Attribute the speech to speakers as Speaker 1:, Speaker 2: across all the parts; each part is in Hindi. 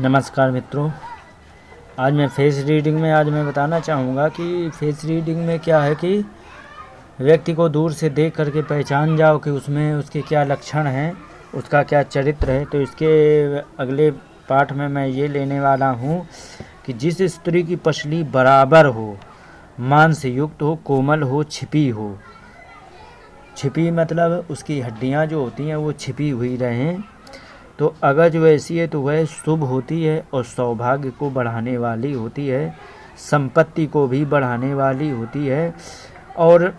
Speaker 1: नमस्कार मित्रों, आज मैं फेस रीडिंग में बताना चाहूँगा कि फेस रीडिंग में क्या है कि व्यक्ति को दूर से देख करके पहचान जाओ कि उसमें उसके क्या लक्षण हैं, उसका क्या चरित्र है। तो इसके अगले पाठ में मैं ये लेने वाला हूँ कि जिस स्त्री की पसली बराबर हो, मांस युक्त हो, कोमल हो, छिपी हो। छिपी मतलब उसकी हड्डियाँ जो होती हैं वो छिपी हुई रहें, तो अगर जो ऐसी है तो वह शुभ होती है और सौभाग्य को बढ़ाने वाली होती है, संपत्ति को भी बढ़ाने वाली होती है। और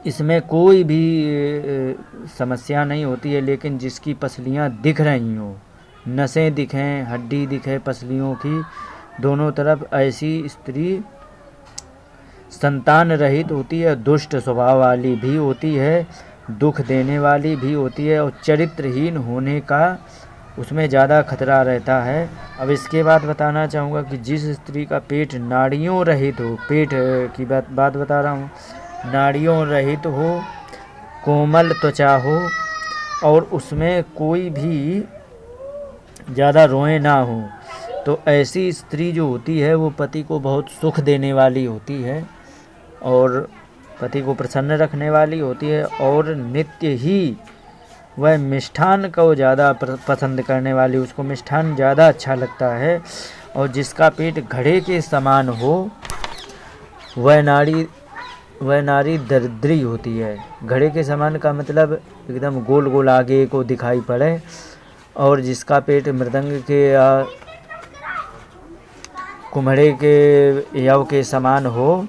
Speaker 1: इसमें कोई भी समस्या नहीं होती है। लेकिन जिसकी पसलियां दिख रही हों, नसें दिखें, हड्डी दिखे पसलियों की दोनों तरफ, ऐसी स्त्री संतान रहित होती है, दुष्ट स्वभाव वाली भी होती है, दुख देने वाली भी होती है और चरित्रहीन होने का उसमें ज़्यादा खतरा रहता है। अब इसके बाद बताना चाहूँगा कि जिस स्त्री का पेट नाड़ियों रहित हो, पेट की बात बता रहा हूँ, नाड़ियों रहित हो, कोमल त्वचा हो और उसमें कोई भी ज़्यादा रोए ना हो, तो ऐसी स्त्री जो होती है वो पति को बहुत सुख देने वाली होती है और पति को प्रसन्न रखने वाली होती है और नित्य ही वह मिष्ठान को ज़्यादा पसंद करने वाली, उसको मिष्ठान ज़्यादा अच्छा लगता है। और जिसका पेट घड़े के समान हो, वह नारी दरिद्री होती है। घड़े के समान का मतलब एकदम गोल गोल आगे को दिखाई पड़े। और जिसका पेट मृदंग के या कुम्हड़े के यव के समान हो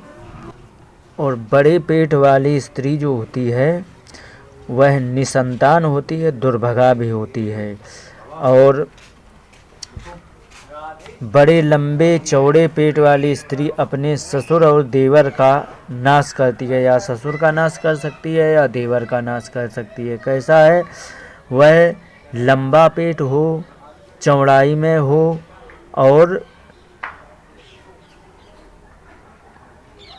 Speaker 1: और बड़े पेट वाली स्त्री जो होती है वह निसंतान होती है, दुर्भगा भी होती है। और बड़े लंबे चौड़े पेट वाली स्त्री अपने ससुर और देवर का नाश करती है, या ससुर का नाश कर सकती है या देवर का नाश कर सकती है। कैसा है? वह लंबा पेट हो, चौड़ाई में हो और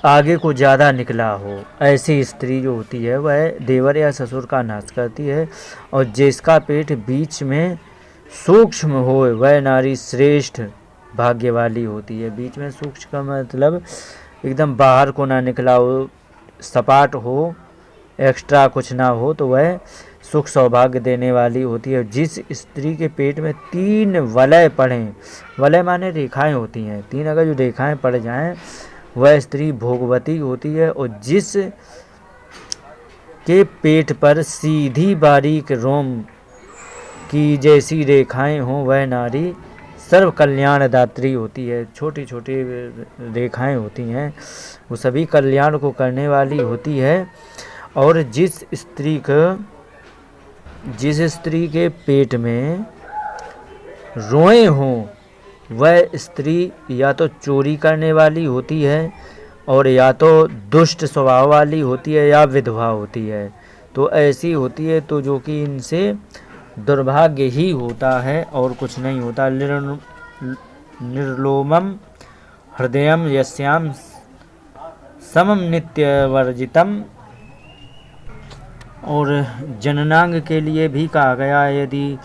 Speaker 1: आगे को ज़्यादा निकला हो, ऐसी स्त्री जो होती है वह देवर या ससुर का नाश करती है। और जिसका पेट बीच में सूक्ष्म हो, वह नारी श्रेष्ठ भाग्य वाली होती है। बीच में सूक्ष्म का मतलब एकदम बाहर को ना निकला हो, सपाट हो, एक्स्ट्रा कुछ ना हो, तो वह सुख सौभाग्य देने वाली होती है। जिस स्त्री के पेट में 3 वलय पड़ें, वलय माने रेखाएं होती हैं, 3 अगर जो रेखाएं पड़ जाएं, वह स्त्री भोगवती होती है। और जिस के पेट पर सीधी बारीक रोम की जैसी रेखाएं हों, वह नारी सर्व कल्याणदात्री होती है। छोटी छोटी रेखाएं होती हैं, वो सभी कल्याण को करने वाली होती है। और जिस स्त्री के पेट में रोएं हों, वह स्त्री या तो चोरी करने वाली होती है और या तो दुष्ट स्वभाव वाली होती है या विधवा होती है। तो ऐसी होती है तो जो कि इनसे दुर्भाग्य ही होता है और कुछ नहीं होता। निर्लोमम हृदयम यस्याम समम नित्यवर्जितम। और जननांग के लिए भी कहा गया है, यदि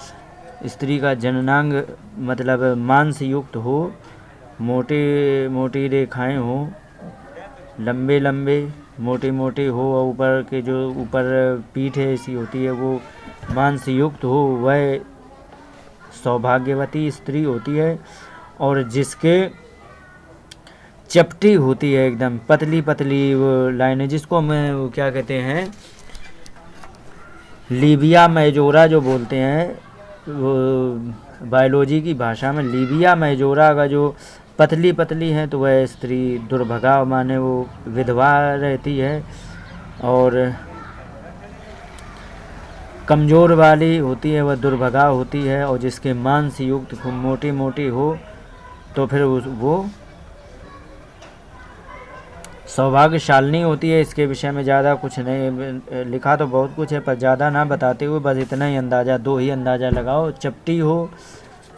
Speaker 1: स्त्री का जननांग मतलब मांस युक्त हो, मोटे मोटी रेखाएं हो, लंबे लंबे मोटे मोटे हो और ऊपर के जो ऊपर पीठ ऐसी होती है वो मांस युक्त हो, वह सौभाग्यवती स्त्री होती है। और जिसके चपटी होती है, एकदम पतली पतली वो लाइनें, जिसको मैं वो क्या कहते हैं, लीबिया मेजोरा जो बोलते हैं, वो बायोलॉजी की भाषा में लीबिया मेजोरा का जो पतली पतली है, तो वह स्त्री दुर्भगा माने वो विधवा रहती है। और कमज़ोर वाली होती है वह दुर्भगा होती है। और जिसके मांस युक्त खूब मोटी मोटी हो, तो फिर वो सौभाग्यशालिनी होती है। इसके विषय में ज़्यादा कुछ नहीं लिखा, तो बहुत कुछ है पर ज़्यादा ना बताते हुए बस इतना ही अंदाज़ा, 2 ही अंदाज़ा लगाओ। चपटी हो,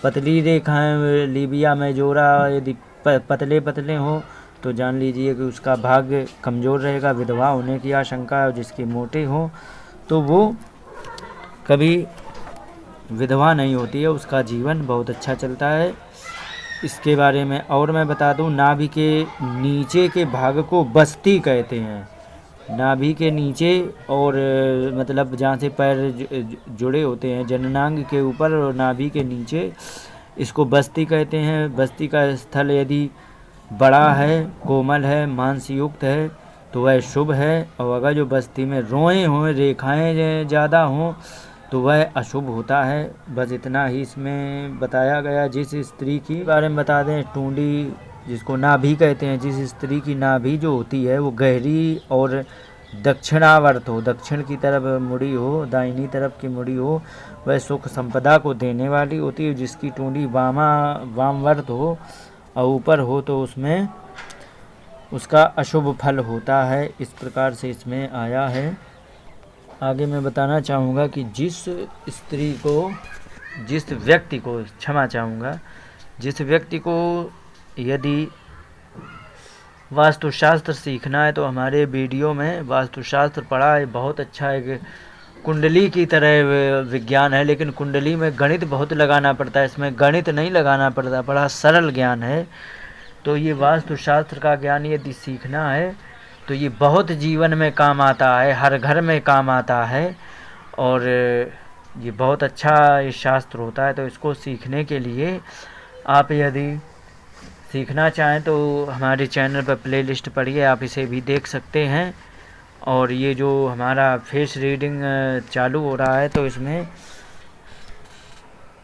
Speaker 1: पतली रेखाएं, लीबिया मेजोरा यदि पतले पतले हो तो जान लीजिए कि उसका भाग्य कमज़ोर रहेगा, विधवा होने की आशंका है। और जिसके मोटे हो तो वो कभी विधवा नहीं होती है, उसका जीवन बहुत अच्छा चलता है। इसके बारे में और मैं बता दूं, नाभि के नीचे के भाग को बस्ती कहते हैं। नाभि के नीचे और मतलब जहाँ से पैर जुड़े होते हैं जननांग के ऊपर और नाभि के नीचे, इसको बस्ती कहते हैं। बस्ती का स्थल यदि बड़ा है, कोमल है, मांसयुक्त है तो वह शुभ है, और अगर जो बस्ती में रोएं हों, रेखाएं ज़्यादा हों तो वह अशुभ होता है। बस इतना ही इसमें बताया गया। जिस स्त्री की बारे में बता दें, टूंडी जिसको नाभि कहते हैं, जिस स्त्री की नाभि जो होती है वो गहरी और दक्षिणावर्त हो, दक्षिण की तरफ मुड़ी हो, दाहिनी तरफ की मुड़ी हो, वह सुख संपदा को देने वाली होती है। जिसकी टूंडी वामवर्त हो और ऊपर हो तो उसमें उसका अशुभ फल होता है। इस प्रकार से इसमें आया है। आगे मैं बताना चाहूँगा कि जिस व्यक्ति को यदि वास्तुशास्त्र सीखना है तो हमारे वीडियो में वास्तुशास्त्र पढ़ा है, बहुत अच्छा है। कुंडली की तरह विज्ञान है, लेकिन कुंडली में गणित बहुत लगाना पड़ता है, इसमें गणित नहीं लगाना पड़ता, बड़ा सरल ज्ञान है। तो ये वास्तुशास्त्र का ज्ञान यदि सीखना है तो ये बहुत जीवन में काम आता है, हर घर में काम आता है, और ये बहुत अच्छा ये शास्त्र होता है। तो इसको सीखने के लिए आप यदि सीखना चाहें तो हमारे चैनल पर प्लेलिस्ट पढ़िए, आप इसे भी देख सकते हैं। और ये जो हमारा फेस रीडिंग चालू हो रहा है तो इसमें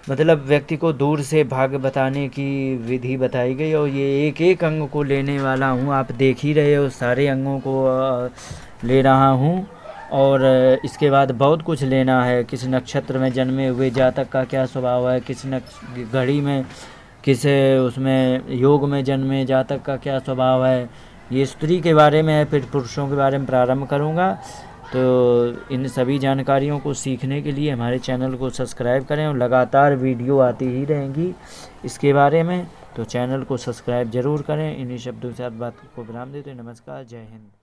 Speaker 1: मतलब व्यक्ति को दूर से भाग्य बताने की विधि बताई गई, और ये एक एक अंग को लेने वाला हूँ। आप देख ही रहे हो, सारे अंगों को ले रहा हूँ। और इसके बाद बहुत कुछ लेना है। किस नक्षत्र में जन्मे हुए जातक का क्या स्वभाव है, किस घड़ी में, किस उसमें योग में जन्मे जातक का क्या स्वभाव है। ये स्त्री के बारे में है, फिर पुरुषों के बारे में प्रारंभ करूँगा। तो इन सभी जानकारियों को सीखने के लिए हमारे चैनल को सब्सक्राइब करें, और लगातार वीडियो आती ही रहेंगी इसके बारे में, तो चैनल को सब्सक्राइब ज़रूर करें। इन्हीं शब्दों के साथ बात को विराम देते हैं। नमस्कार, जय हिंद।